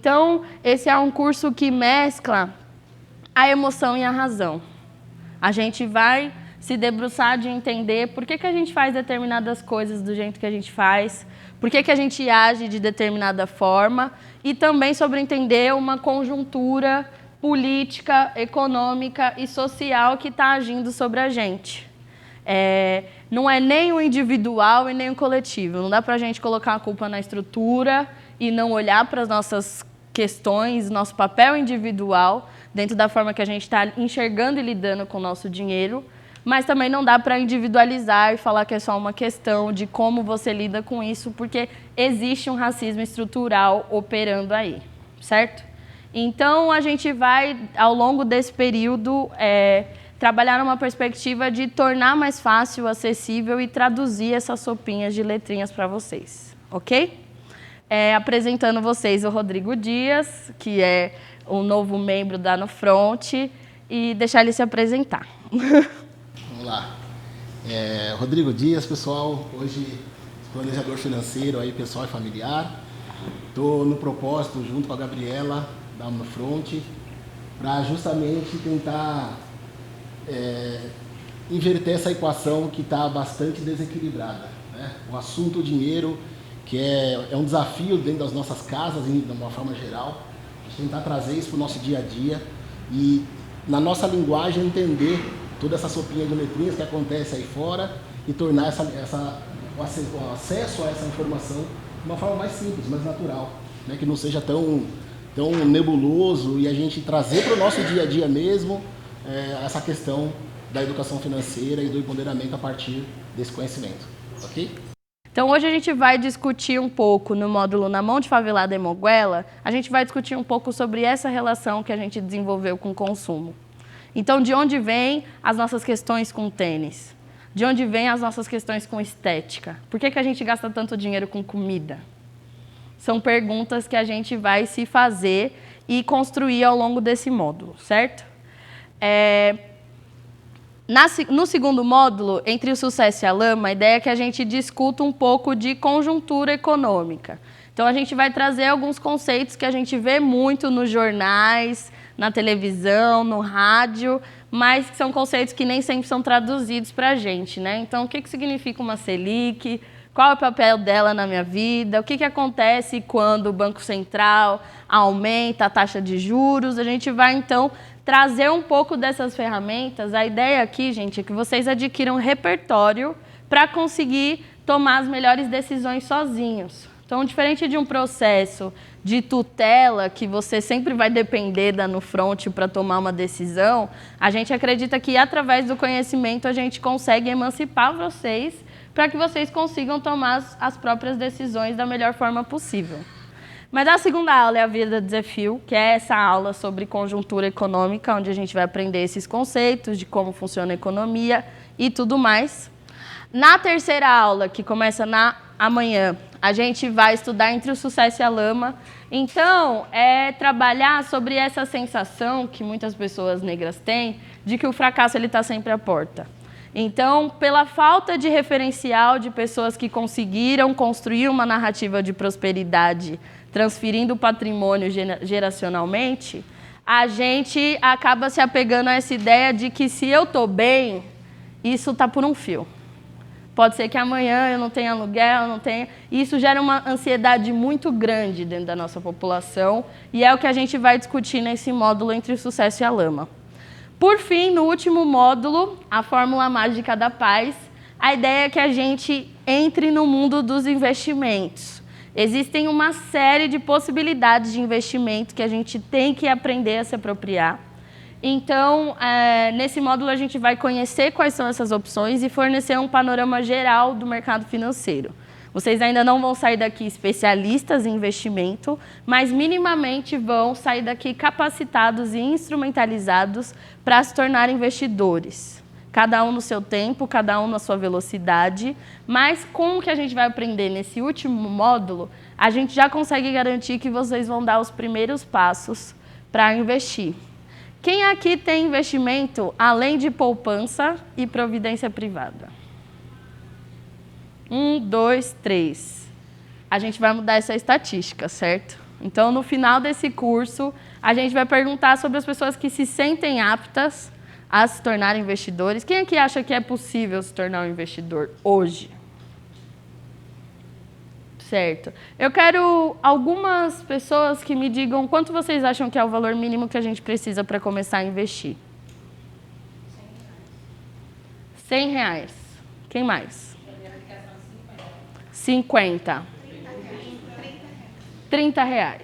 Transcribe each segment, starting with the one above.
Então, esse é um curso que mescla a emoção e a razão. A gente vai se debruçar de entender por que a gente faz determinadas coisas do jeito que a gente faz, por que a gente age de determinada forma, e também sobre entender uma conjuntura política, econômica e social que está agindo sobre a gente. Não é nem o individual e nem o coletivo. Não dá para a gente colocar a culpa na estrutura e não olhar para as nossas questões, nosso papel individual, dentro da forma que a gente está enxergando e lidando com o nosso dinheiro, mas também não dá para individualizar e falar que é só uma questão de como você lida com isso, porque existe um racismo estrutural operando aí, certo? Então, a gente vai, ao longo desse período, trabalhar numa perspectiva de tornar mais fácil, acessível e traduzir essas sopinhas de letrinhas para vocês, ok? Apresentando vocês o Rodrigo Dias, que é o novo membro da No Front, e deixar ele se apresentar. Vamos lá. Rodrigo Dias, pessoal, hoje planejador financeiro aí, pessoal e familiar. Estou no propósito, junto com a Gabriela, da No Front, para justamente tentar inverter essa equação que está bastante desequilibrada, né? O assunto dinheiro, que é um desafio dentro das nossas casas, de uma forma geral, a gente tentar trazer isso para o nosso dia a dia e, na nossa linguagem, entender toda essa sopinha de letrinhas que acontece aí fora e tornar o acesso a essa informação de uma forma mais simples, mais natural, né? Que não seja tão nebuloso, e a gente trazer para o nosso dia a dia mesmo essa questão da educação financeira e do empoderamento a partir desse conhecimento, ok? Então, hoje a gente vai discutir um pouco no módulo Na Mão de Favelada e Moguela, a gente vai discutir um pouco sobre essa relação que a gente desenvolveu com o consumo. Então, de onde vêm as nossas questões com tênis? De onde vêm as nossas questões com estética? Por que a gente gasta tanto dinheiro com comida? São perguntas que a gente vai se fazer e construir ao longo desse módulo, certo? No segundo módulo, Entre o Sucesso e a Lama, a ideia é que a gente discuta um pouco de conjuntura econômica. Então, a gente vai trazer alguns conceitos que a gente vê muito nos jornais, na televisão, no rádio, mas que são conceitos que nem sempre são traduzidos para a gente, né? Então, o que significa uma Selic? Qual é o papel dela na minha vida? O que acontece quando o Banco Central aumenta a taxa de juros? A gente vai, então, trazer um pouco dessas ferramentas. A ideia aqui, gente, é que vocês adquiram repertório para conseguir tomar as melhores decisões sozinhos. Então, diferente de um processo de tutela, que você sempre vai depender da No Front para tomar uma decisão, a gente acredita que, através do conhecimento, a gente consegue emancipar vocês para que vocês consigam tomar as próprias decisões da melhor forma possível. Mas a segunda aula é a Vida do Desafio, que é essa aula sobre conjuntura econômica, onde a gente vai aprender esses conceitos de como funciona a economia e tudo mais. Na terceira aula, que começa amanhã, a gente vai estudar Entre o Sucesso e a Lama. Então, trabalhar sobre essa sensação que muitas pessoas negras têm de que o fracasso está sempre à porta. Então, pela falta de referencial de pessoas que conseguiram construir uma narrativa de prosperidade, transferindo o patrimônio geracionalmente, a gente acaba se apegando a essa ideia de que, se eu estou bem, isso está por um fio. Pode ser que amanhã eu não tenha aluguel, não tenha... Isso gera uma ansiedade muito grande dentro da nossa população, e é o que a gente vai discutir nesse módulo Entre o Sucesso e a Lama. Por fim, no último módulo, a Fórmula Mágica da Paz, a ideia é que a gente entre no mundo dos investimentos. Existem uma série de possibilidades de investimento que a gente tem que aprender a se apropriar. Então, nesse módulo, a gente vai conhecer quais são essas opções e fornecer um panorama geral do mercado financeiro. Vocês ainda não vão sair daqui especialistas em investimento, mas minimamente vão sair daqui capacitados e instrumentalizados para se tornar investidores. Cada um no seu tempo, cada um na sua velocidade, mas com o que a gente vai aprender nesse último módulo, a gente já consegue garantir que vocês vão dar os primeiros passos para investir. Quem aqui tem investimento além de poupança e previdência privada? 1, 2, 3. A gente vai mudar essa estatística, certo? Então, no final desse curso, a gente vai perguntar sobre as pessoas que se sentem aptas a se tornar investidores. Quem aqui acha que é possível se tornar um investidor hoje? Certo. Eu quero algumas pessoas que me digam quanto vocês acham que é o valor mínimo que a gente precisa para começar a investir. R$100. Quem mais? 50. R$30.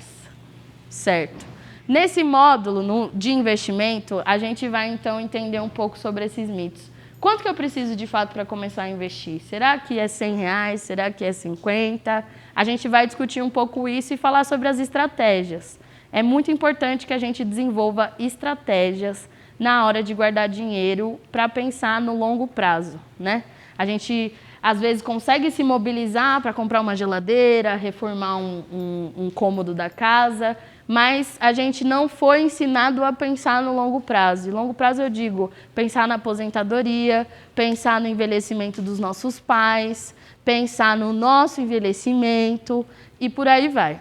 Certo. Nesse módulo de investimento, a gente vai então entender um pouco sobre esses mitos. Quanto que eu preciso de fato para começar a investir? Será que é R$100? Será que é 50? A gente vai discutir um pouco isso e falar sobre as estratégias. É muito importante que a gente desenvolva estratégias na hora de guardar dinheiro para pensar no longo prazo, né? A gente, às vezes, consegue se mobilizar para comprar uma geladeira, reformar um cômodo da casa, mas a gente não foi ensinado a pensar no longo prazo. E longo prazo eu digo, pensar na aposentadoria, pensar no envelhecimento dos nossos pais, pensar no nosso envelhecimento e por aí vai,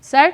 certo?